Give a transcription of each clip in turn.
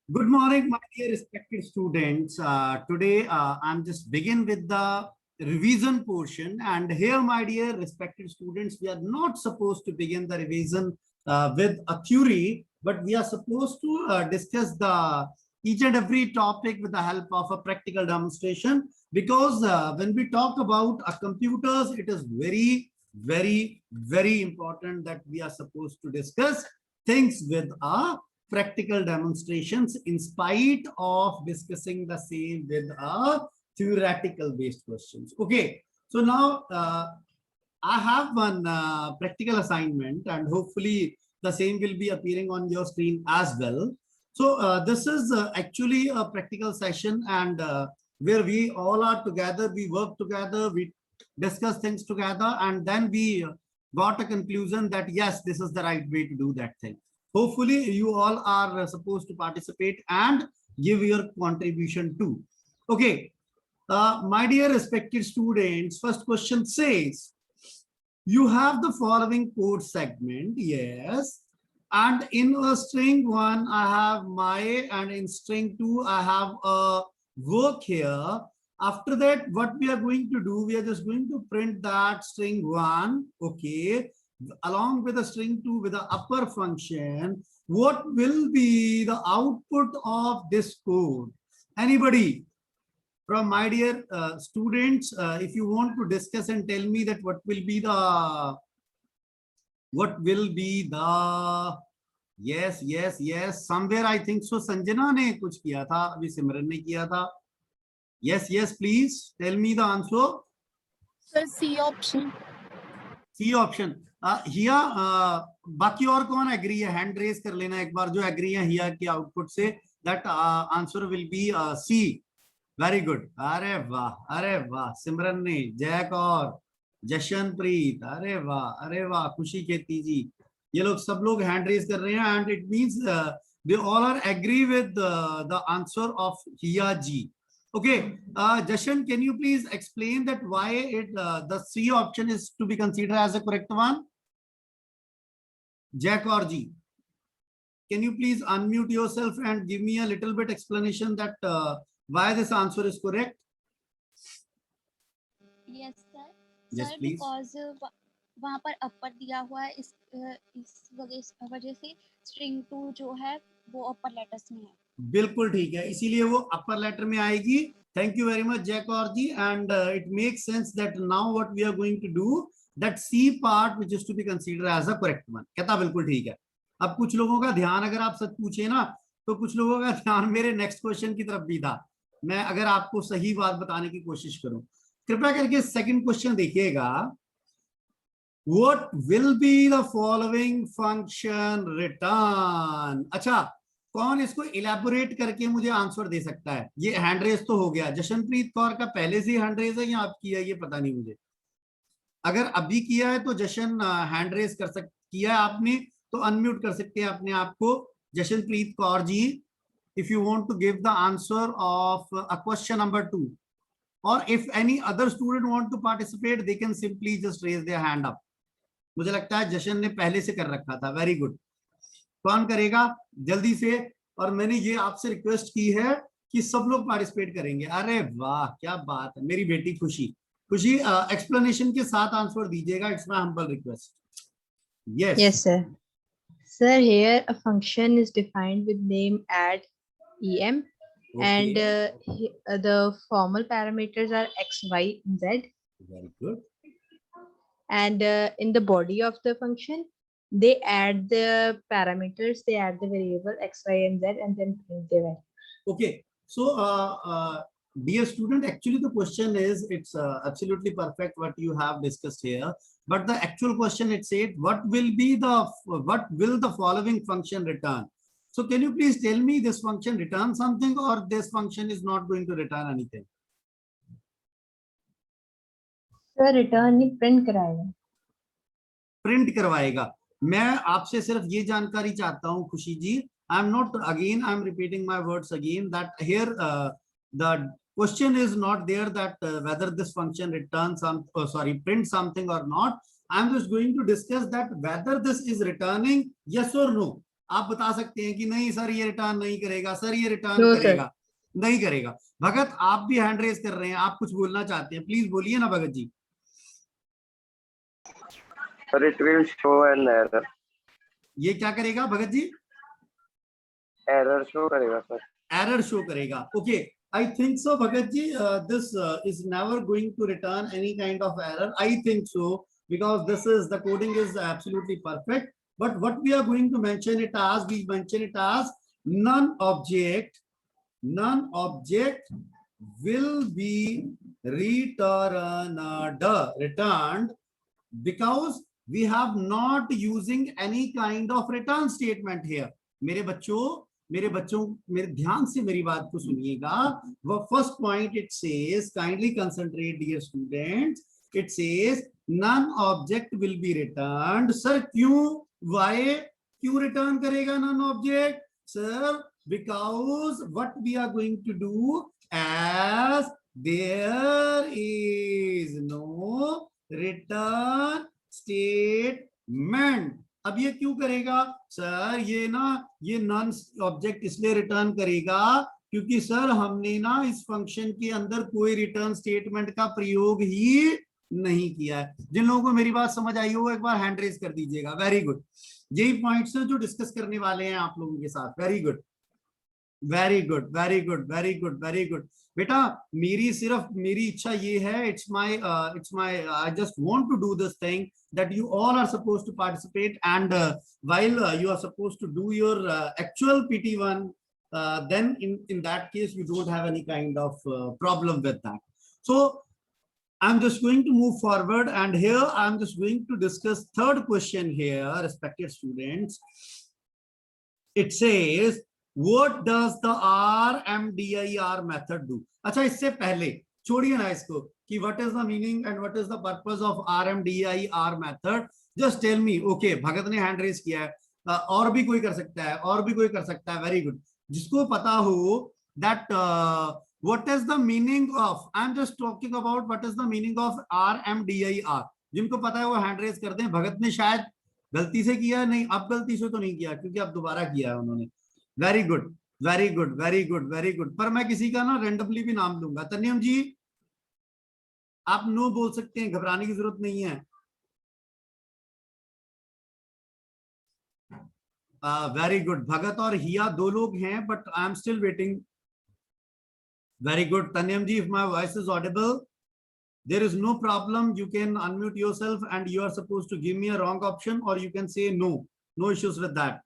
Good morning, my dear respected students. Today, I'm just begin with the revision portion. And here, my dear respected students, we are not supposed to begin the revision with a theory, but we are supposed to discuss the each and every topic with the help of a practical demonstration. Because when we talk about computers, it is very important that we are supposed to discuss things with a practical demonstrations in spite of discussing the same with a theoretical based questions. Okay, so now I have one practical assignment and hopefully the same will be appearing on your screen as well. So this is actually a practical session and where we all are together, we work together, we discuss things together, and then we got a conclusion that yes, this is the right way to do that thing. Hopefully you all are supposed to participate and give your contribution too. Okay, my dear respected students, first question says, you have the following code segment, yes, and in a string 1 I have my, and in string 2 I have a work here. After that, what we are going to do, we are just going to print that string 1, okay, along with the string 2 with the upper function. What will be the output of this code? Anybody from my dear students, if you want to discuss and tell me that what will be the yes, somewhere I think so Sanjana ने कुछ किया था, अभी सिमरन ने किया था. Yes, please tell me the answer. Sir, C option. C option. हिया बाकी और कौन एग्री है? हैंड रेज कर लेना एक बार जो एग्री है हिया के आउटपुट से. That answer will be C. Very good. अरे वाह सिमरन ने, जैक और जशनप्रीत, अरे वाह खुशी खेती जी, ये लोग सब लोग हैंड रेज कर रहे हैं and it means they all are agree with the answer of Hiya ji. Okay, Jashan, can you please explain that why the C option is to be considered as a correct one? Jack or G, can you please unmute yourself and give me a little bit explanation that why this answer is correct? Yes, sir. Yes, sir, please. Because वहाँ पर अपर दिया हुआ है, इस वजह से string 2 जो है वो अपर लेटर्स में है. बिल्कुल ठीक है, इसीलिए वो अपर लेटर में आएगी. Thank you very much Jack और जी, and it makes sense that now what we are going to do, that C part which is to be considered as a correct one. कहता बिल्कुल ठीक है. अब कुछ लोगों का ध्यान, अगर आप सच पूछे ना, तो कुछ लोगों का ध्यान मेरे नेक्स्ट क्वेश्चन की तरफ भी था. मैं अगर आपको सही बात बताने की कोशिश करूं, कृपया करके सेकंड क्वेश्चन देखिएगा. What will be the following function return? अच्छा, कौन इसको इलेबोरेट करके मुझे आंसर दे सकता है? ये हैंड रेज तो हो गया. जशनप्रीत कौर का पहले से हैंड रेज है या आप किया, ये पता नहीं मुझे. अगर अभी किया है तो जशन हैंड रेज किया है आपने तो अनम्यूट कर सकते हैं अपने आप को. Jashanpreet Kaur ji, if you want to give the answer of a question number 2, or if any other student want to participate, they can simply just raise their hand up. मुझे लगता है जशन ने पहले से कर रखा था. Very good. कौन करेगा जल्दी से? और मैंने ये आपसे रिक्वेस्ट की है कि सब लोग पार्टिसिपेट करेंगे. अरे वाह क्या बात है, मेरी बेटी खुशी एक्सप्लेनेशन के साथ आंसर दीजिएगा. It's my humble request. Yes, sir. Sir, here a function is defined with name add em, and the formal parameters are x, y, and z. Very good. And in the body of the function, they add the parameters, they add the variable x, y, and z, and then print the value. Okay, so dear student, actually the question is, it's absolutely perfect what you have discussed here, but the actual question, it said what will the following function return? So can you please tell me, this function return something or this function is not going to return anything? Sir, return नहीं, print कराएगा. Print करवाएगा. मैं आपसे सिर्फ ये जानकारी चाहता हूं खुशी जी. I am not, again I am repeating my words again, that here the question is not there that whether this function returns print something or not. I am just going to discuss that whether this is returning yes or no. आप बता सकते हैं कि नहीं sir ये return नहीं करेगा, sir ये रिटर्न No, sir. करेगा, नहीं करेगा। भगत आप भी हैंड रेज कर रहे हैं, आप कुछ बोलना चाहते हैं, प्लीज बोलिए ना Bhagat ji. Sir, it will show an error. ये क्या करेगा भगत जी? Error show करेगा sir. Error show करेगा। Okay, I think so Bhagat ji, this is never going to return any kind of error. I think so because this is the coding is absolutely perfect. But what we are going to mention it as, we mention it as none object will be returned because we have not using any kind of return statement here. मेरे बच्चों मेरे ध्यान से मेरी बात को सुनिएगा। वो first point it says, kindly concentrate dear students, it says none object will be returned. Sir क्यों, वाई, क्यों रिटर्न करेगा none object? Sir because what we are going to do, as there is no return statement। अब ये क्यों करेगा sir? ये non object इसलिए return करेगा क्योंकि सर हमने ना इस फंक्शन के अंदर कोई रिटर्न स्टेटमेंट का प्रयोग ही नहीं किया है। जिन लोगों को मेरी बात समझ आई हो एक बार हैंड रेज कर दीजिएगा। वेरी गुड, यही पॉइंट्स हैं जो डिस्कस करने वाले हैं आप लोगों के साथ। Very good, very good, very good, very good, very good. बेटा मेरी इच्छा ये है, it's my I just want to do this thing that you all are supposed to participate, and while you are supposed to do your actual PT1, then in that case you don't have any kind of problem with that. So I'm just going to move forward, and here I'm just going to discuss third question here, respected students. It says what does the RMDIR method do? अच्छा, इससे पहले छोड़िए ना इसको कि what is the meaning and what is the purpose of RMDIR method. Just tell me. Okay, भगत ने hand raise किया है, और भी कोई कर सकता है, और भी कोई कर सकता है। Very good. जिसको पता हो that what is the meaning of, I'm just talking about what is the meaning of RMDIR, जिनको पता है वो हैंड रेज कर दें। भगत ने शायद गलती से किया, नहीं अब गलती से तो नहीं किया क्योंकि अब दोबारा किया है उन्होंने। Very good, very good, very good, very good. पर मैं किसी का ना रेंडमली भी नाम लूंगा। तन्यम जी आप नो बोल सकते हैं, घबराने की जरूरत नहीं है। Very good. भगत और हिया दो लोग हैं, but I am still waiting. Very good Tanyam ji, if my voice is audible there is no problem, you can unmute yourself and you are supposed to give me a wrong option or you can say no, no issues with that,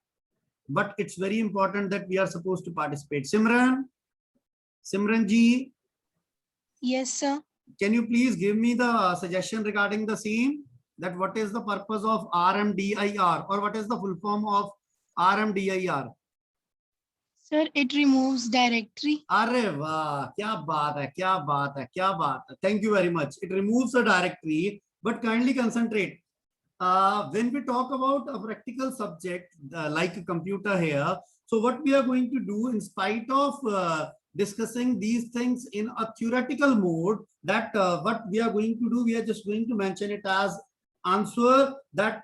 but it's very important that we are supposed to participate. Simran ji, Yes, sir. can you please give me the suggestion regarding the same, that what is the purpose of RMDIR or what is the full form of RMDIR? Sir, it removes directory. अरे वाह, क्या बात है, क्या बात है, क्या बात है। Thank you very much. It removes a directory, but kindly concentrate. When we talk about a practical subject like a computer here, so what we are going to do, in spite of discussing these things in a theoretical mode, that what we are going to do, we are just going to mention it as answer that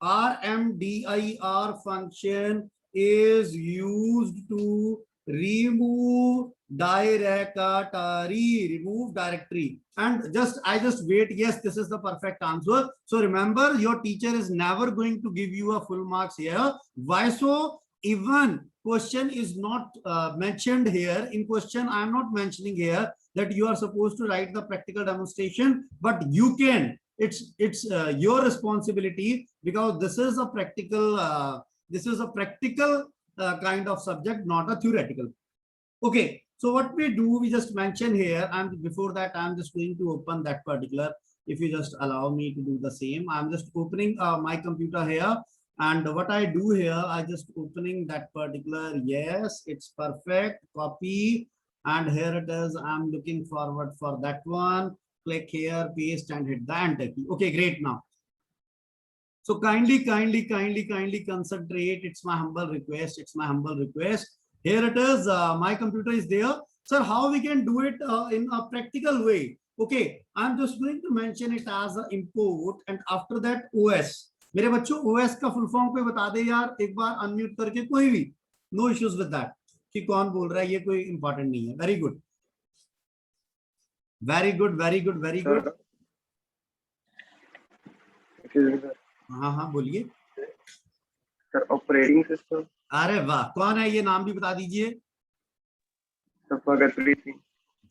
RMDIR function is used to remove directory, and I just wait. Yes, this is the perfect answer. So remember, your teacher is never going to give you a full marks here. Why so? Even question is not mentioned here. In question, I am not mentioning here that you are supposed to write the practical demonstration, but you can. It's your responsibility, because this is a practical. This is a practical kind of subject, not a theoretical. Okay, so what we do, we just mention here, and before that, I'm just going to open that particular. If you just allow me to do the same, I'm just opening my computer here, and what I do here, I just opening that particular. Yes, it's perfect. Copy, and here it is. I'm looking forward for that one. Click here, paste, and hit the enter key. Okay, great. Now. So kindly concentrate. It's my humble request. It's my humble request. Here it is. My computer is there. Sir, how we can do it in a practical way? Okay, I'm just going to mention it as an import, and after that OS. मेरे बच्चों OS का full form कोई बता दे यार एक बार unmute करके, कोई भी, नो इश्यूज विद दैट कि कौन बोल रहा है, ये कोई इंपॉर्टेंट नहीं है। Very good very good very good very good. हाँ हाँ बोलिए। Sir operating system. अरे वाह, कौन है ये, नाम भी बता दीजिए। भगत Preet Singh.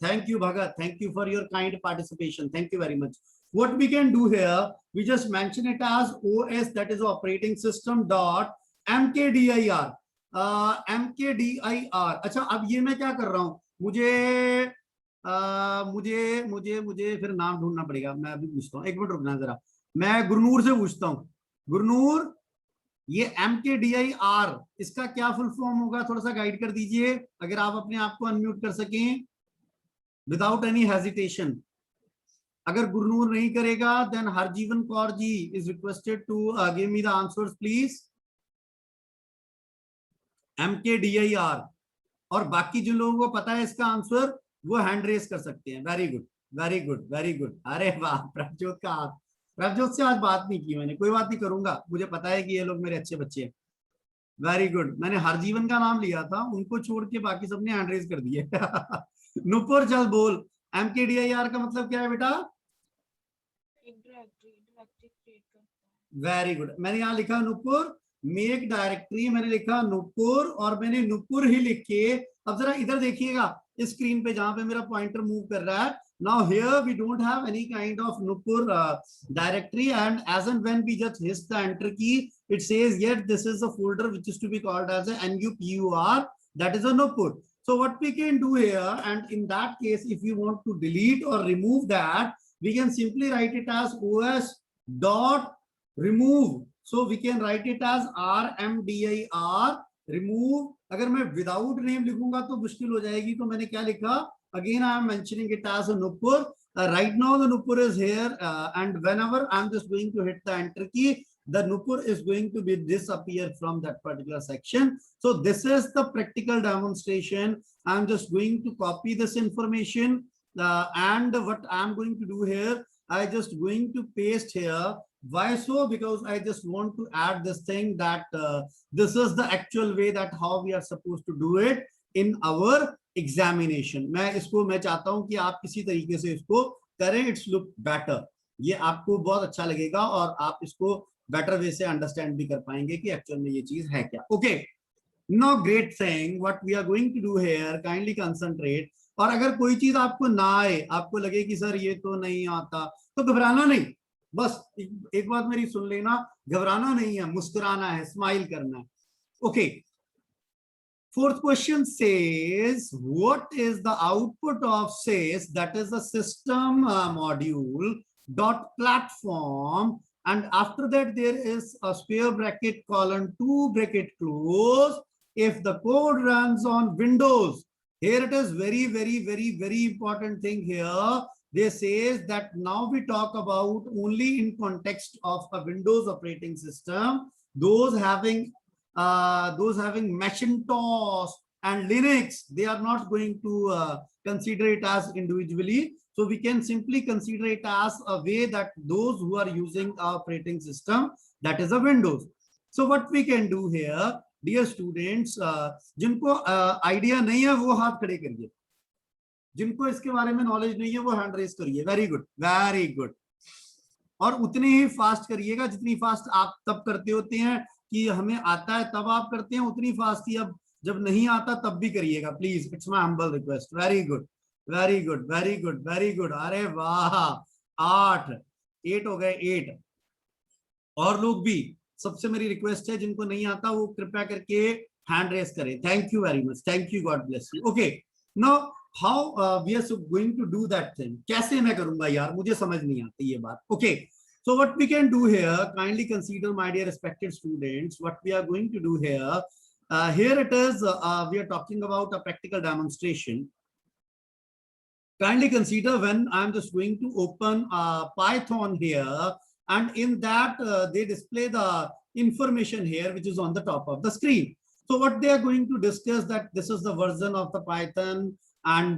Thank you, Bhagat. Thank you for your kind participation. Thank you very much. What we can do here, we just mention it as OS, that is operating system dot mkdir. mkdir. अच्छा, अब ये मैं क्या कर रहा हूँ, मुझे फिर नाम ढूंढना पड़ेगा। मैं अभी पूछता हूँ, एक मिनट रुकना जरा, मैं गुरनूर से पूछता हूँ। गुरनूर, ये mkdir इसका क्या फुल फॉर्म होगा, थोड़ा सा गाइड कर दीजिए, अगर आप अपने आप को अनम्यूट कर सकें विदाउट एनी हेजिटेशन। अगर गुरनूर नहीं करेगा then Harjeevan Kaur ji is requested to give me the answers please. mkdir, और बाकी जिन लोगों को पता है इसका आंसर वो हैंड रेस कर सकते हैं। Very good very good very good. अरे वाह, प्रभजोत का हाथ। प्रभजोत से आज बात नहीं की मैंने, कोई बात नहीं, करूंगा, मुझे पता है कि ये लोग मेरे अच्छे बच्चे हैं। Very good. मैंने हरजीवन का नाम लिया था, उनको छोड़ के बाकी सबने हैंड रेस कर दिए। नुपुर चल बोल, mkdir का मतलब क्या है बेटा? Very good. मैंने यहाँ लिखा नुपुर मेक डायरेक्टरी, मैंने लिखा नुपुर, और मैंने नुपुर ही लिख के, अब जरा इधर देखिएगा इस स्क्रीन पे जहां पे मेरा पॉइंटर मूव कर रहा है। Now here we don't have any kind of Nupur directory, and as and when we just hit the enter key, it says yet this is a folder which is to be called as a NUPUR, that is a Nupur. So what we can do here, and in that case if you want to delete or remove that, we can simply write it as OS dot remove. So we can write it as RMDIR remove. अगर मैं without name लिखूंगा तो मुश्किल हो जाएगी, तो मैंने क्या लिखा, again I am mentioning it as a Nupur. Right now the Nupur is here, and whenever I'm just going to hit the enter key, the Nupur is going to be disappear from that particular section. So this is the practical demonstration. I'm just going to copy this information, and what I'm going to do here, I just going to paste here. Why so? Because I just want to add this thing that this is the actual way that how we are supposed to do it in our examination. मैं चाहता हूं कि आप किसी तरीके से इसको करें, इट्स लुक बेटर, ये आपको बहुत अच्छा लगेगा और आप इसको बेटर वे से अंडरस्टैंड भी कर पाएंगे कि एक्चुअल में ये चीज है क्या। Okay, no great thing, what we are going to do here, kindly concentrate. और अगर कोई चीज आपको ना आए, आपको लगे कि सर ये तो नहीं आता, तो घबराना नहीं, बस एक बात मेरी सुन लेना, घबराना नहीं है, मुस्कुराना है, स्माइल करना है। Okay, fourth question says, what is the output of SIS, that is the system module dot platform, and after that there is a square bracket colon 2 bracket close, if the code runs on Windows. Here it is very very important thing here. They says that now we talk about only in context of a Windows operating system, those having Macintosh and Linux, they are not going to consider it as individually. So we can simply consider it as a way that those who are using our operating system, that is a Windows. So what we can do here, dear students, जिनको idea नहीं है वो हाथ खड़े करिए, जिनको इसके बारे में नॉलेज नहीं है वो हैंड रेस करिए। Very good very good. और उतने ही फास्ट करिएगा जितनी फास्ट आप तब करते होते हैं कि हमें आता है तब आप करते हैं, उतनी फास्ट ही अब जब नहीं आता तब भी करिएगा please, it's my humble request. Very good very good very good very good. अरे वाह, 8 हो गए, 8 और लोग भी, सबसे मेरी रिक्वेस्ट है जिनको नहीं आता वो कृपया करके हैंड रेस करें। Thank you very much, thank you, God bless you. Okay, now how we are going to do that thing, कैसे मैं करूंगा यार, मुझे समझ नहीं आती ये बात। Okay, so what we can do here, kindly consider my dear respected students, what we are going to do here, here it is, we are talking about a practical demonstration. Kindly consider when I'm just going to open Python here, and in that they display the information here which is on the top of the screen. So what they are going to discuss, that this is the version of the Python, and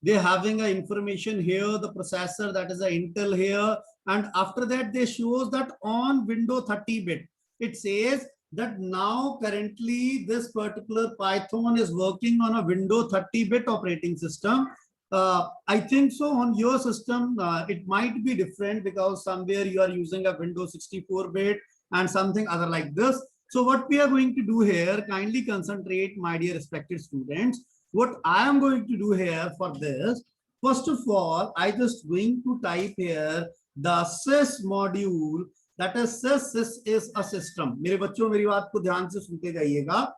they're having a information here, the processor, that is a Intel here, and after that they shows that on window 30-bit it says that now currently this particular Python is working on a window 30-bit operating system. I think so on your system it might be different, because somewhere you are using a Windows 64-bit and something other like this. So what we are going to do here, kindly concentrate, my dear respected students. What I am going to do here for this, first of all, I just going to type here the sys module. That is sys is a system. मेरे बच्चों मेरी बात को ध्यान से सुनते जाइएगा.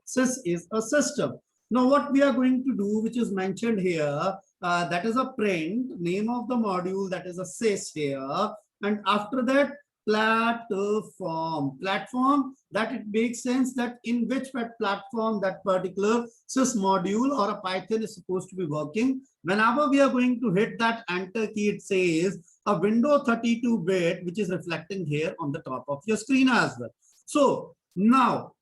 Sys is a system. Now what we are going to do, which is mentioned here, that is a print name of the module, that is a sys here, and after that platform, that it makes sense that in which platform that particular sys module or a Python is supposed to be working. Whenever we are going to hit that enter key, it says a window 32-bit, which is reflecting here on the top of your screen as well. So now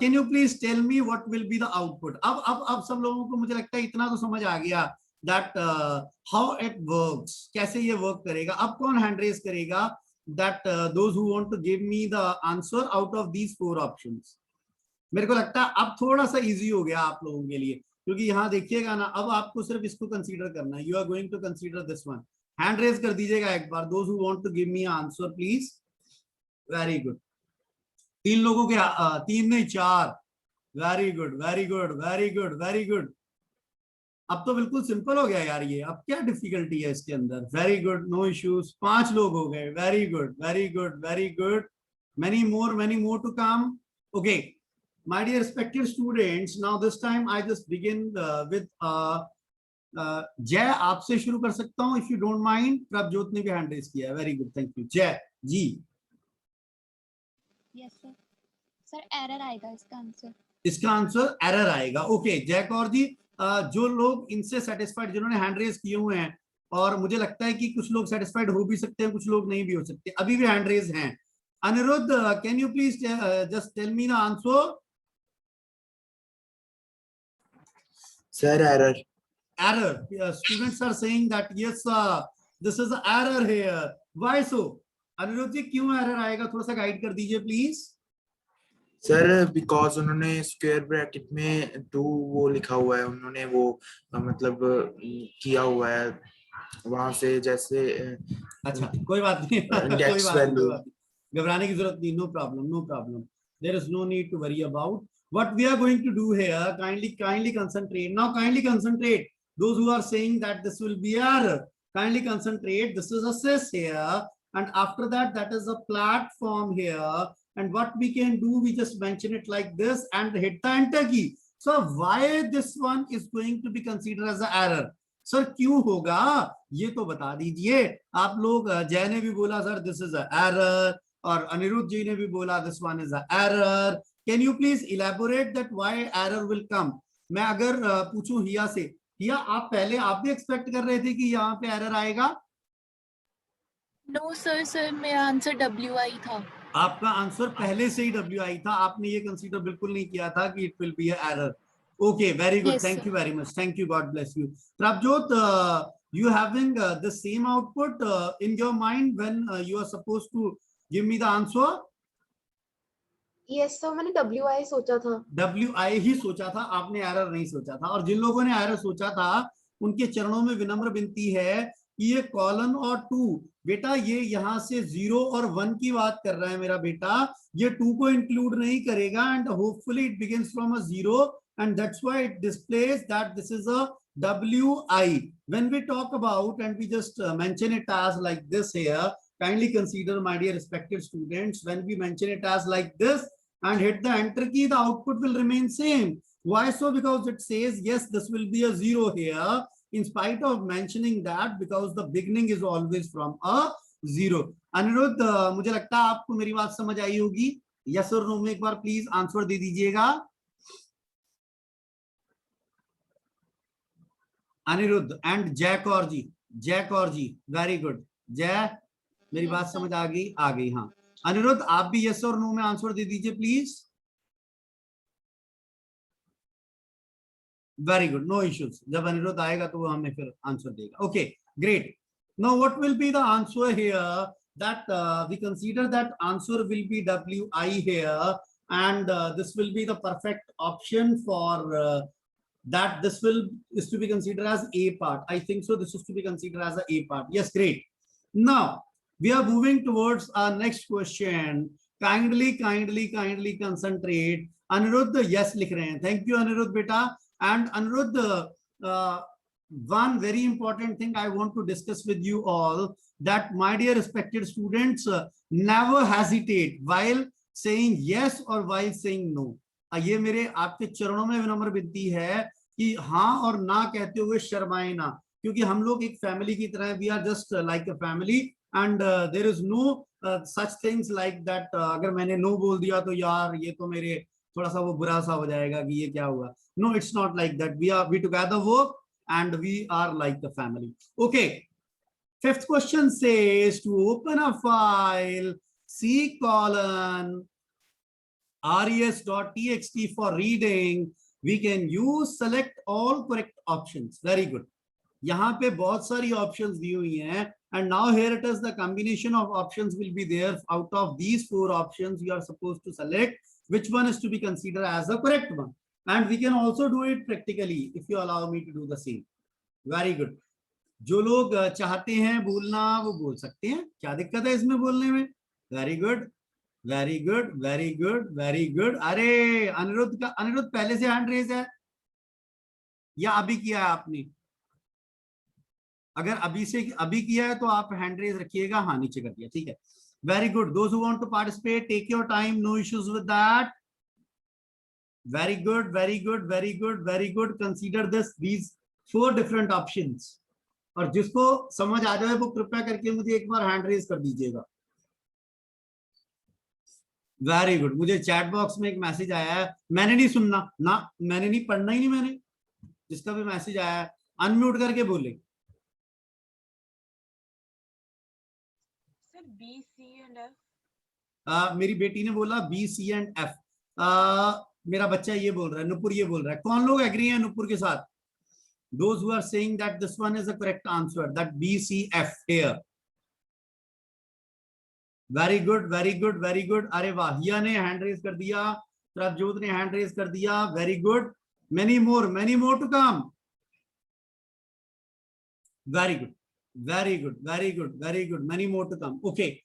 can you please tell me what will be the output? अब सब लोगों को मुझे लगता है इतना तो समझ आ गया that how it works, कैसे ये work करेगा. अब कौन hand raise करेगा? That those who want to give me the answer out of these 4 options. मेरे को लगता है अब थोड़ा सा इजी हो गया आप लोगों के लिए, क्योंकि यहाँ देखिएगा ना, अब आपको सिर्फ इसको कंसीडर करना है. You are going to consider this one. Hand raise कर दीजिएगा एक बार, those who want to give me answer please. Very good. 3 लोगों के 3 नहीं 4. Very good very good very good very good. अब तो बिल्कुल सिंपल हो गया यार ये. अब क्या डिफिकल्टी है इसके अंदर? Very good, no issues. 5 लोग हो गए. Very good very good very good. many more to come. Okay, my dear respected students, now this time I just begin with जय. आपसे शुरू कर सकता हूं if you don't mind. Prabhjot ने भी हैंड रेज किया है. Very good, thank you. Jay ji. Yes sir. Sir error आएगा इसका आंसर. इसका आंसर एरर आएगा. ओके जय कौर जी, जो लोग इनसे सेटिस्फाइड, जिन्होंने हैंड रेज किए हुए हैं, और मुझे लगता है कि कुछ लोग सेटिस्फाइड हो भी सकते हैं, कुछ लोग नहीं भी हो सकते, अभी भी हैंड रेज हैं. Anirudh, can you please just tell me the answer? Sir error. Error. Students are saying that yes, this is an error here. Why so? Aniruddh ji क्यों एरर आएगा, थोड़ा सा गाइड कर दीजिए प्लीज. सर बिकॉज उन्होंने स्क्वायर ब्रैकेट में 2 वो लिखा हुआ है, उन्होंने वो मतलब किया हुआ है वहां से, जैसे अच्छा कोई बात नहीं. Index value. घबराने की जरूरत नहीं. No problem no problem. There is no need to worry about. What we are going to do here, kindly concentrate. Now kindly concentrate. Those who are saying that this will be error, kindly concentrate. This is a sys here, and after that, that is a platform here. And what we can do, we just mention it like this and hit the enter key. So why this one is going to be considered as an error? Sir, क्यों होगा ये तो बता दीजिए. आप लोग, जय ने भी बोला sir this is an error, और अनिरुद्ध जी ने भी बोला this one is an error. Can you please elaborate that why error will come? मैं अगर पूछूं हिया से, हिया आप पहले आप भी एक्सपेक्ट कर रहे थे कि यहाँ पे एरर आएगा? नो सर मेरा आंसर WI था. आपका आंसर पहले से ही WI था, आपने ये कंसीडर बिल्कुल नहीं किया था कि it will be a error. Okay very good, thank you very much, thank you, God bless you. Prabhjot, you having the same output in your mind when you are supposed to give me the answer? Yes sir, मैंने WI सोचा था. WI ही सोचा था, आपने error नहीं सोचा था. और जिन लोगों ने एरर सोचा था उनके चरणों में विनम्र विनती है कि ये कॉलन और 2, बेटा ये यहाँ से 0 और 1 की बात कर रहा है मेरा बेटा, ये 2 को इंक्लूड नहीं करेगा. And hopefully it begins from a 0 and that's why it displays that this is a WI. When we talk about and we just mention it as like this here, kindly consider, my dear respected students, when we mention it as like this and hit the enter key, the output will remain same. Why so? Because it says yes, this will be a 0 here, in spite of mentioning that, because the beginning is always from a 0. Anirudh, मुझे लगता है आपको मेरी बात समझ आई होगी. Yes और no में एक बार प्लीज आंसर दे दीजिएगा. अनिरुद्ध एंड जय कौर जी, वेरी गुड. जय, मेरी बात समझ आ गई. हाँ अनिरुद्ध, आप भी यस और नो में आंसर दे दीजिए please. Very good, no issues. जब अनिरुद्ध आएगा तो वो हमें फिर आंसर देगा. Okay great. Now what will be the answer here? That we consider that answer will be WI here, and this will be the perfect option for that. This is to be considered as A part. I think so. This is to be considered as a A part. Yes, great. Now we are moving towards our next question. Kindly concentrate. Anirudh, yes, लिख रहे हैं. Thank you, Anirudh, beta. And Anirudh, one very important thing I want to discuss with you all, that my dear respected students, never hesitate while saying yes or while saying no. ये मेरे आपके चरणों में विनम्र विनती है कि हाँ और ना कहते हुए शर्माए ना, क्योंकि हम लोग एक फैमिली की तरह, we are just like a family, and there is no such things like that अगर मैंने नो बोल दिया तो यार ये तो मेरे थोड़ा सा वो बुरा सा हो जाएगा कि ये क्या हुआ. No, it's not like that. We together work and we are like the family. Okay, fifth question says to open a file C colon res.txt for reading, we can use select all correct options. Very good. यहाँ पे बहुत सारी options दी हुई हैं, and now here it is, the combination of options will be there. Out of these 4 options you are supposed to select which one is to be considered as the correct one. And we can also do it practically if you allow me to do the same. Very good. जो लोग चाहते हैं बोलना वो बोल सकते हैं, क्या दिक्कत है इसमें बोलने में. Very good, very good, very good, very good. अरे अनिरुद्ध पहले से हैंड रेज है या अभी किया है आपने? अगर अभी किया है तो आप हैंड रेज रखिएगा. हाँ, नीचे कर दिया, ठीक है. Very good. Those who want to participate, take your time, no issues with that. Very good, very good, very good, very good. Consider these 4 different options. और जिसको समझ आ जाए वो कृपया करके मुझे एक बार हैंड रेज कर दीजिएगा. Very good. मुझे चैट बॉक्स में एक मैसेज आया है, मैंने नहीं सुनना ना, मैंने नहीं पढ़ना ही नहीं. मैंने जिसका भी मैसेज आया है अनम्यूट करके बोले. Sir B C and F. मेरी बेटी ने बोला बी सी एंड एफ. मेरा बच्चा ये बोल रहा है, नुपुर ये बोल रहा है. कौन लोग एग्री हैं नुपुर के साथ? Those who are saying that this one is the correct answer, that B, C, F here. Very good, very good, very good. अरे वाह, हिया ने हैंड रेज कर दिया, प्रभजोत ने हैंड रेज कर दिया. Very good. Many more to come. Very good, very good, very good, very good. Many more to come. Okay.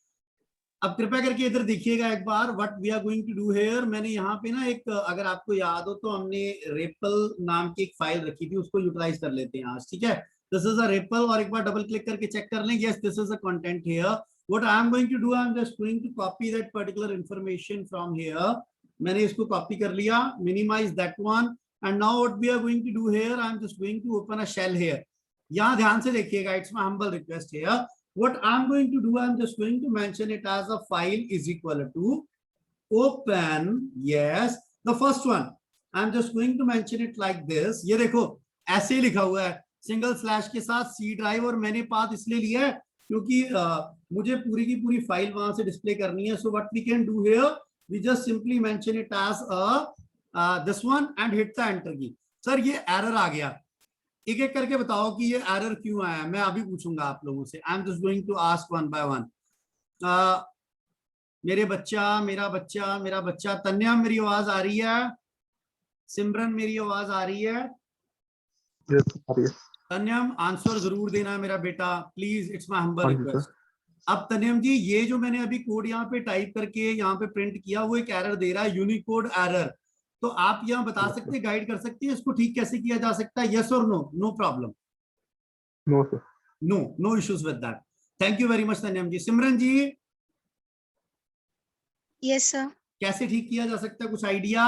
अब कृपया करके इधर देखिएगा एक बार. What we are going to do here, मैंने यहाँ पे ना एक, अगर आपको याद हो तो हमने रेपल नाम की एक फाइल रखी थी, उसको यूटिलाइज कर लेते हैं आज, ठीक है. दिस इज अ रेपल, और एक बार डबल क्लिक करके चेक कर लें. Yes, this is a content here. What I am going to do, I am just going to copy that particular information from here. मैंने इसको कॉपी कर लिया, minimize that one, and now what we are going to do here, I am just going to open a shell here. यहाँ ध्यान से देखिएगा, it's my humble request here. What I'm going to do, I'm just going to mention it as a file is equal to open. Yes, the first one. I'm just going to mention it like this. ये देखो ऐसे लिखा हुआ है single slash के साथ C drive, और मैंने पाथ इसलिए लिया है क्योंकि मुझे पूरी की पूरी फाइल वहां से डिस्प्ले करनी है. So what we can do here, we just simply mention it as this one and hit the enter key. Sir ये एरर आ गया, एक एक करके बताओ कि ये एरर क्यों आया. मैं अभी पूछूंगा आप लोगों से. I am just going to ask one by one. मेरा बच्चा तन्या, मेरी आवाज आ रही है? सिमरन, मेरी आवाज आ रही है? तन्यम, आंसर जरूर देना मेरा बेटा, please. It's my humble request. अब तन्यम जी, ये जो मैंने अभी कोड यहाँ पे टाइप करके यहाँ पे प्रिंट किया, वो एक एरर दे रहा है, यूनिकोड एरर. तो आप यहाँ बता सकते हैं, गाइड कर सकते हैं इसको ठीक कैसे किया जा सकता है? यस और no? No problem. No sir. No issues with that. Thank you very much Tanyam ji. Simran ji, yes sir. कैसे ठीक किया जा सकता है, कुछ आइडिया?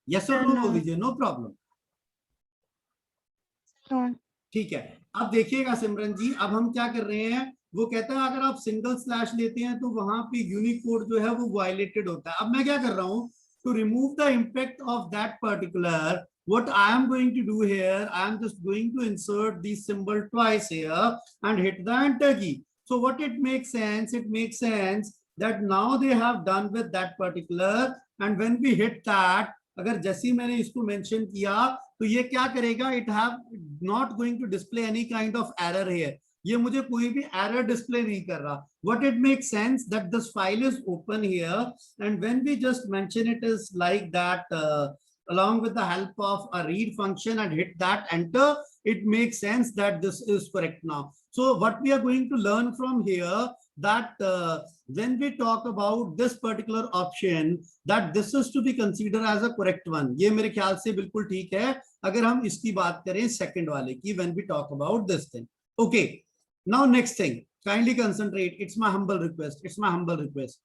यस और नो बोल दीजिए, नो प्रॉब्लम. ठीक है. अब देखिएगा सिमरन जी, अब हम क्या कर रहे हैं, वो कहता है अगर आप सिंगल स्लैश लेते हैं तो वहां पे यूनिकोड जो है वो वायलेटेड होता है. अब मैं क्या कर रहा हूं, to remove the impact of that particular, what I am going to do here, I am just going to insert the symbol twice here and hit the enter key. So what it makes sense that now they have done with that particular, and when we hit that, अगर जैसे मैंने इसको mention किया तो ये क्या करेगा, it have not going to display any kind of error here, ये मुझे कोई भी एरर डिस्प्ले नहीं कर रहा. What it makes sense that this file is open here, and when we just mention it is like that, along with the help of a read function and hit that enter, it makes sense that this is correct now. So what we are going to learn from here, that when we talk about this particular option, that this is to be considered as a correct one. ये मेरे ख्याल से बिल्कुल ठीक है अगर हम इसकी बात करें सेकंड वाले की, when we talk about this thing. Okay, now next thing, kindly concentrate, it's my humble request, it's my humble request.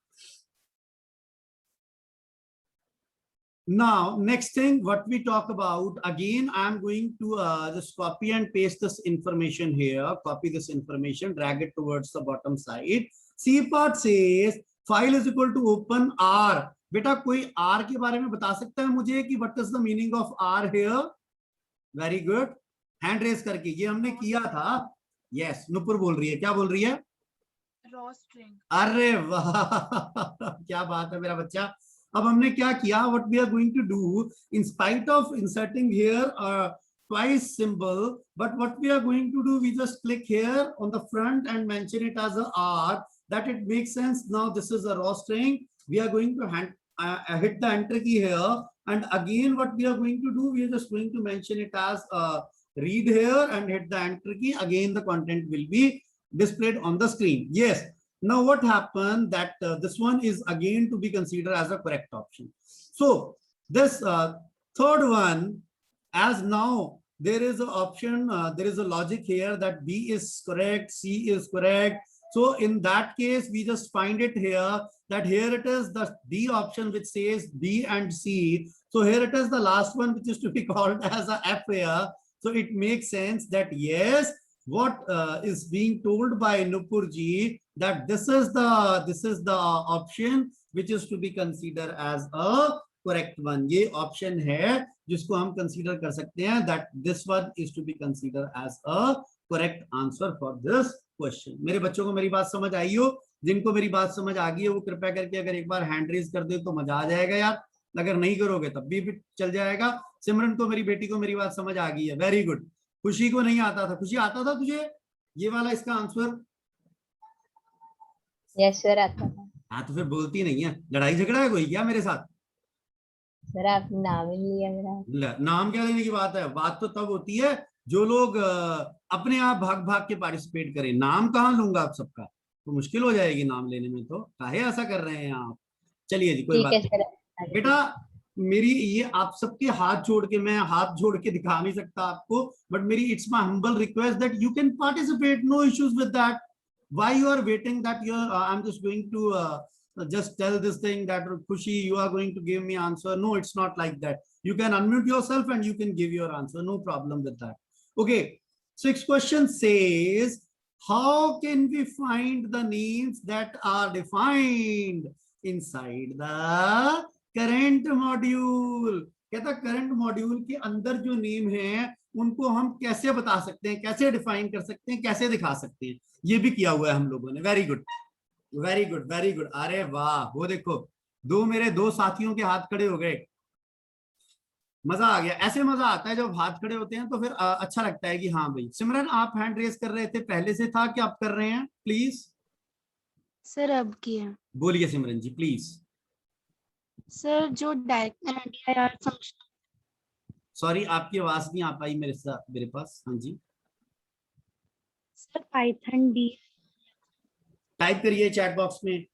Now next thing what we talk about, again I'm going to just copy and paste this information here, copy this information, drag it towards the bottom side. C part says file is equal to open R. बेटा कोई R के बारे में बता सकता है मुझे कि what is the meaning of R here? Very good, hand raise करके, ये हमने किया था. Yes, नुपुर बोल रही है, क्या बोल रही है? Raw string. अरे वाह क्या बात है मेरा बच्चा. अब हमने क्या किया, what we are going to do, in spite of inserting here twice symbol, but what we are going to do, we just click here on the front and mention it as a R, that it makes sense. Now this is a raw string, we are going to hit the enter key here, and again what we are going to do, we are just going to mention it as read here and hit the enter key. Again the content will be displayed on the screen. Yes. Now what happened, that this one is again to be considered as a correct option. So this third one, as now there is an option, there is a logic here that B is correct, C is correct. So in that case, we just find it here, that here it is the D option which says B and C. So here it is the last one which is to be called as a F here. So it makes sense that yes, what is being told by Nupur ji, that this is the option which is to be considered as a correct one. ये option है जिसको हम consider कर सकते हैं, that this one is to be considered as a correct answer for this question. मेरे बच्चों को मेरी बात समझ आई हो? जिनको मेरी बात समझ आ गई है वो कृपया करके अगर एक बार हैंड रेज कर दे तो मजा आ जाएगा यार, अगर नहीं करोगे तब भी चल जाएगा. सिमरन को, मेरी बेटी को मेरी बात समझ आ गई है, वेरी गुड. खुशी को नहीं आता था, खुशी आता था तुझे ये वाला इसका आंसर? यस सर आता है. हाँ तो फिर बोलती नहीं है, लड़ाई झगड़ा है कोई क्या मेरे साथ? सर आपने नाम ही लिया मेरा. नाम क्या लेने की बात है, बात तो तब होती है जो लोग अपने आप भाग भाग के पार्टिसिपेट करें. नाम कहाँ लूंगा आप सबका, तो मुश्किल हो जाएगी नाम लेने में. तो काहे ऐसा कर रहे हैं आप? चलिए जी, कोई बात नहीं बेटा. मेरी ये आप सबके हाथ जोड़ के, मैं हाथ जोड़ के दिखा नहीं सकता आपको, बट मेरी it's my humble request that you can participate, no issues with that. Why you are waiting that I'm just going to just tell this thing that Khushi, you are going to give me answer? No, it's not like that. You can unmute yourself and you can give your answer, no problem with that. Okay, sixth question says, how can we find the names that are defined inside the current module? कहता current module के अंदर जो name है उनको हम कैसे बता सकते हैं, कैसे डिफाइन कर सकते हैं, कैसे दिखा सकते हैं, ये भी किया हुआ है हम लोगों ने. Very good, very good, very good. अरे वाह, वो देखो मेरे दो साथियों के हाथ खड़े हो गए, मजा आ गया. ऐसे मजा आता है जब हाथ खड़े होते हैं तो फिर अच्छा लगता है कि हाँ भाई. सिमरन आप हैंड रेज कर रहे थे, पहले से था कि आप कर रहे हैं? प्लीज सर अब किया. बोलिए सिमरन जी प्लीज. सर जो DIR फंक्शन. सॉरी आपकी आवाज नहीं आ पाई मेरे पास. हाँ जी, सर पाइथन डी टाइप करिए चैट बॉक्स में.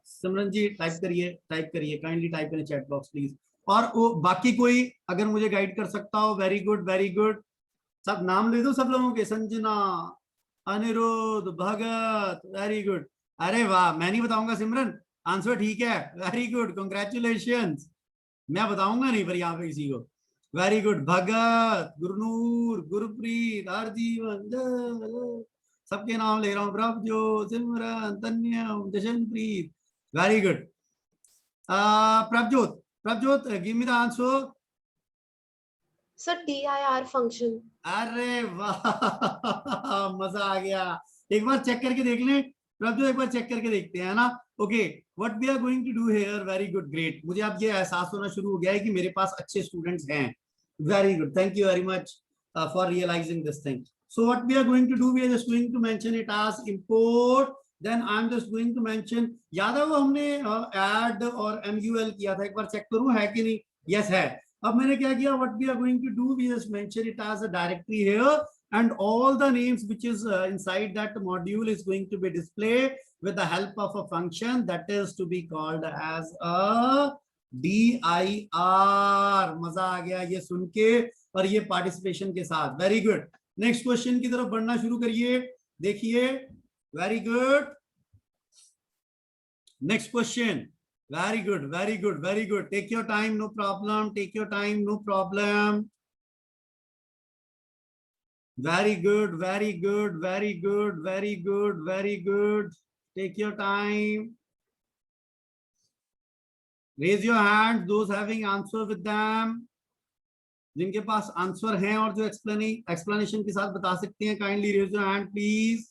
सिमरन जी टाइप करिए, काइंडली टाइप करें चैट बॉक्स प्लीज. और वो बाकी कोई अगर मुझे गाइड कर सकता हो, वेरी गुड, वेरी गुड. सब नाम ले दो सब लोगों के, संजना, अनिरुद्ध, भगत, वेरी गुड. अरे वाह, मैं नहीं बताऊंगा सिमरन, आंसर ठीक है, वेरी गुड, कंग्रेचुलेशंस. मैं बताऊंगा नहीं पर यहाँ पे किसी को. वेरी गुड, भगत, गुरनूर, गुरप्रीत, हरजीवन, सबके नाम ले रहा हूँ. Prabhjot, Simran, Tanyam, Jashanpreet, very good. Prabhjot give me the answer. Sir DIR function. अरे वाह मजा आ गया. एक बार चेक करके देख लें प्रभजोत, एक बार चेक करके देखते हैं ना. Okay, what we are going to do here, very good, great. मुझे अब ये एहसास होना शुरू हो गया है कि मेरे पास अच्छे स्टूडेंट्स हैं. Very good. Thank you very much for realizing this thing. So what we are going to do, we are just going to mention it as import. Then I'm just going to mention, याद है वो हमने add और mul किया था, एक बार check करूं है कि नहीं. Yes है. अब मैंने क्या किया, what we are going to do, we just mention it as a directory here, and all the names which is inside that module is going to be displayed with the help of a function that is to be called as a dir. मजा आ गया ये सुन के और ये participation के साथ. Very good. Next question की तरफ बढ़ना शुरू करिए. देखिए, very good. Next question. Very good, very good, very good. Take your time, no problem. Take your time, no problem. Very good, very good, very good, very good, very good. Take your time. Raise your hand, those having answer with them. जिनके पास answer हैं और जो explanation के साथ बता सकते हैं, kindly raise your hand please.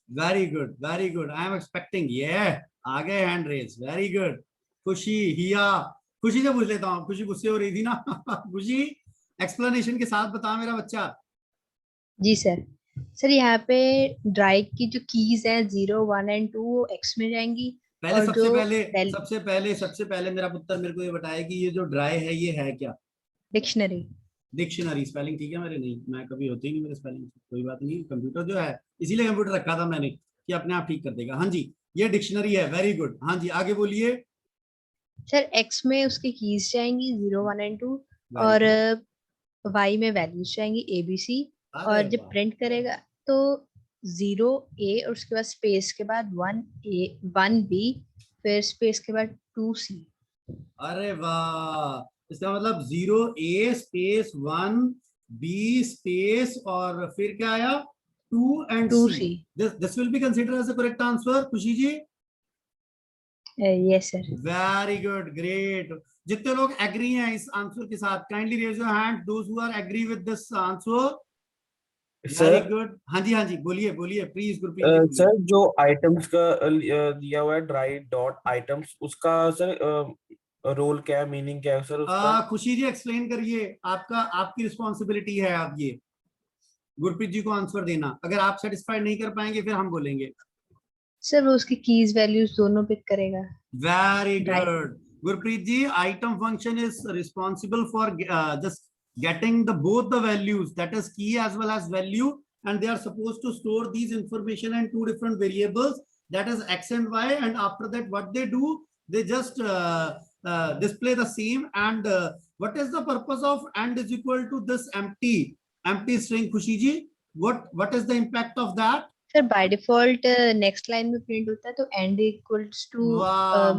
Very good, very good. I am expecting. ये आ गए हैंड रेज. Very good. खुशी, हिया. खुशी से पूछ लेता हूँ, खुशी गुस्से हो रही थी ना. खुशी, एक्सप्लेनेशन के साथ बता मेरा बच्चा. जी सर. सर यहाँ पे ड्राइव की जो कीज हैं 0, 1 एंड 2 एक्स में जाएंगी. पहले और सबसे पहले मेरा पुत्र मेरे को ये बताया कि ये जो ड्राई है ये है क्या. डिक्शनरी. डिक्शनरी. स्पेलिंग ठीक है मेरे? नहीं, मैं कभी होती नहीं मेरे स्पेलिंग. कोई बात नहीं, कंप्यूटर जो है, इसीलिए कंप्यूटर रखा था मैंने कि अपने आप ठीक कर देगा. हाँ जी, ये डिक्शनरी है. Very good. हाँ जी, आगे बोलिए. सर एक्स में उसकी कीज जाएंगी 0, 1 एंड 2 और वाई में वैल्यूज जाएंगी ABC. और जब प्रिंट करेगा तो 0A और उसके बाद स्पेस के बाद 1A 1B फिर स्पेस के बाद 2C. अरे वाह, इसका मतलब 0A स्पेस 1B स्पेस और फिर क्या आया 2 and 2C. This will be considered as a correct answer. Khushi ji. Yes sir. Very good, great. जितने लोग एग्री हैं इस आंसर के साथ, kindly raise your hand those who are agree with this answer. Very good. हाँ जी, हाँ जी, बोलिए बोलिए प्लीज गुरप्रीत. सर जो आइटम्स का दिया हुआ है ड्राई डॉट आइटम्स, उसका सर रोल क्या है, मीनिंग क्या है सर उसका? खुशी जी एक्सप्लेन करिए. आपकी रिस्पॉन्सिबिलिटी है आप ये गुरप्रीत जी को आंसर देना. अगर आप सेटिस्फाइड नहीं कर पाएंगे फिर हम बोलेंगे. सर वो उसकी कीज वैल्यूज दोनों पिक करेगा. Very good Gurpreet ji. Item function is responsible for just getting both the values, that is key as well as value, and they are supposed to store these information in 2 different variables, that is x and y, and after that what they do, they just display the same. And what is the purpose of and is equal to this empty string? Khushi ji, what is the impact of that? Sir by default next line में print होता है तो and equals to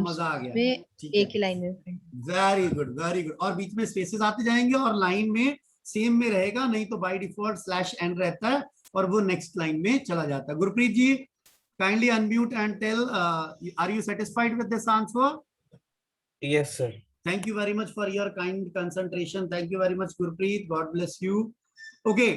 मजा आ गया. में एक ही line में print. Very good, very good. और बीच में स्पेसेस आते जाएंगे और लाइन में सेम में रहेगा, नहीं तो बाय डिफॉल्ट स्लैश एन रहता है और वो नेक्स्ट लाइन में चला जाता है. Gurpreet ji, kindly unmute and tell, are you satisfied with this answer? Yes sir. Thank you very much for your kind concentration. Thank you very much Gurpreet. God bless you. Okay,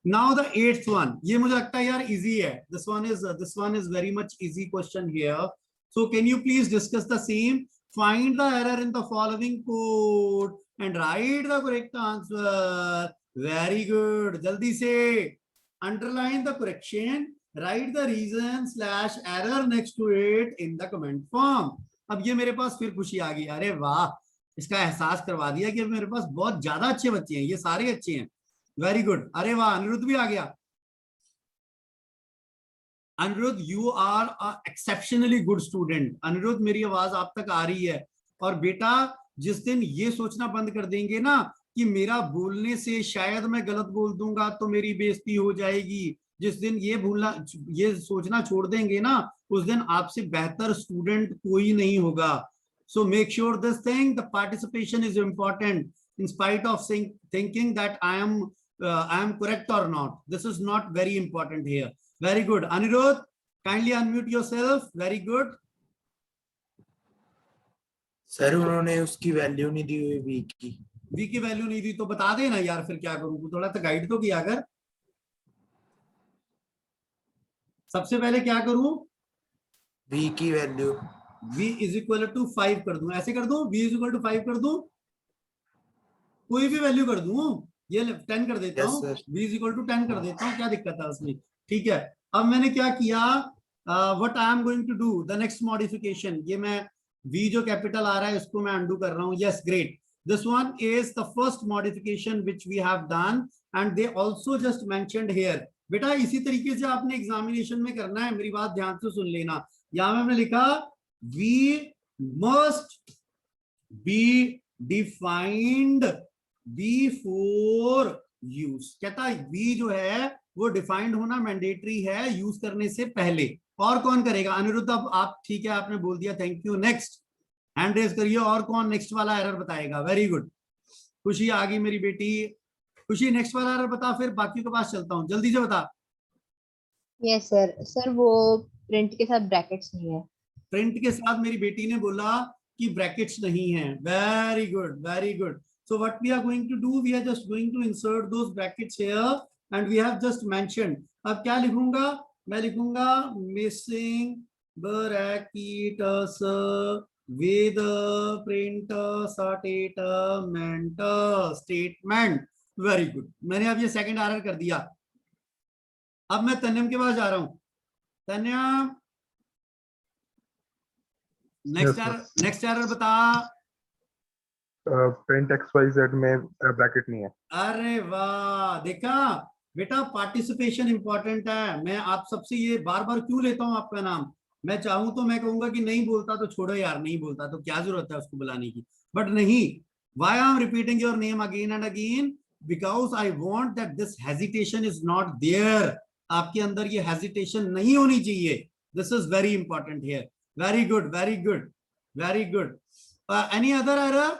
now the 8th one. ये मुझे लगता है यार easy है. This one is very much easy question here. So can you please discuss the same? Find the error in the following code and write the correct answer. Very good. जल्दी से underline the correction. Write the reason / error next to it in the comment form. अब ये मेरे पास फिर खुशी आ गई. अरे वाह, इसका एहसास करवा दिया कि मेरे पास बहुत ज्यादा अच्छे बच्चे हैं, ये सारे अच्छे हैं. Very good. अरे वाह, अनिरुद्ध भी आ गया. Anirudh, you are a exceptionally good student. Anirudh, मेरी आवाज आप तक आ रही है. और बेटा, जिस दिन ये सोचना बंद कर देंगे ना कि मेरा बोलने से शायद मैं गलत बोल दूंगा तो मेरी बेइज्जती हो जाएगी, जिस दिन ये सोचना छोड़ देंगे ना, उस दिन आपसे बेहतर स्टूडेंट कोई नहीं होगा. So make sure this thing, the participation is important in spite of thinking that I am correct or not. This is not very important here. Very good. Anirudh, kindly unmute yourself. Very good. Sir उन्होंने उसकी value नहीं दी हुई v की value नहीं दी तो बता देना यार, फिर क्या करूं? थोड़ा तो गाइड तो किया कर. सबसे पहले क्या करूं? v की value v is equal to 5 कर दूं. ऐसे कर दूं, v is equal to 5 कर दूं. कोई भी वैल्यू कर दूं, ये 10 कर देता Yes, हूँ, sir. v is equal to 10 कर देता हूँ, क्या दिक्कत है उसमें? ठीक है, अब मैंने क्या किया, what I am going to do the next modification, ये मैं v जो कैपिटल आ रहा है उसको मैं अनडू कर रहा हूँ. Yes, great. This one is the first modification which we have done and they also just mentioned here. बेटा इसी तरीके से आपने एग्जामिनेशन में करना है, मेरी बात ध्यान से सुन लेना. यहां में हमने लिखा we must be defined before use. कहता है we जो है वो डिफाइंड होना मैंडेटरी है यूज करने से पहले. और कौन करेगा? अनिरुद्ध, अब आप ठीक है, आपने बोल दिया, thank you. Next hand raise करिए. और कौन नेक्स्ट वाला एरर बताएगा? वेरी गुड, खुशी आ गई मेरी बेटी. खुशी नेक्स्ट वाला एरर बता, फिर बाकी के पास चलता हूँ, जल्दी से बता. Yes sir. सर वो प्रिंट के साथ ब्रैकेट्स नहीं है. प्रिंट के साथ मेरी बेटी ने बोला कि ब्रैकेट्स नहीं है. Very good, very good. So what we are going to do, we are just going to insert those brackets here and we have just mentioned. अब क्या लिखूंगा? मैं लिखूंगा missing brackets with print statement. Very good. मैंने अब ये second error कर दिया. अब मैं तन्यम के पास जा रहा हूं. तन्यम नेक्स्ट एरर बता. प्रिंट XYZ में ब्रैकेट नहीं है. अरे वाह, देखा बेटा, पार्टिसिपेशन इंपॉर्टेंट है. मैं आप सबसे ये बार बार क्यों लेता हूं आपका नाम? मैं चाहूं तो मैं कहूंगा कि नहीं बोलता तो छोड़ो यार, नहीं बोलता तो क्या जरूरत है उसको बुलाने की, बट नहीं. Why I am repeating your name again and again? Because I want that this hesitation is not there. आपके अंदर ये hesitation नहीं होनी चाहिए. This is very important here. Very good, very good, very good. Any other error?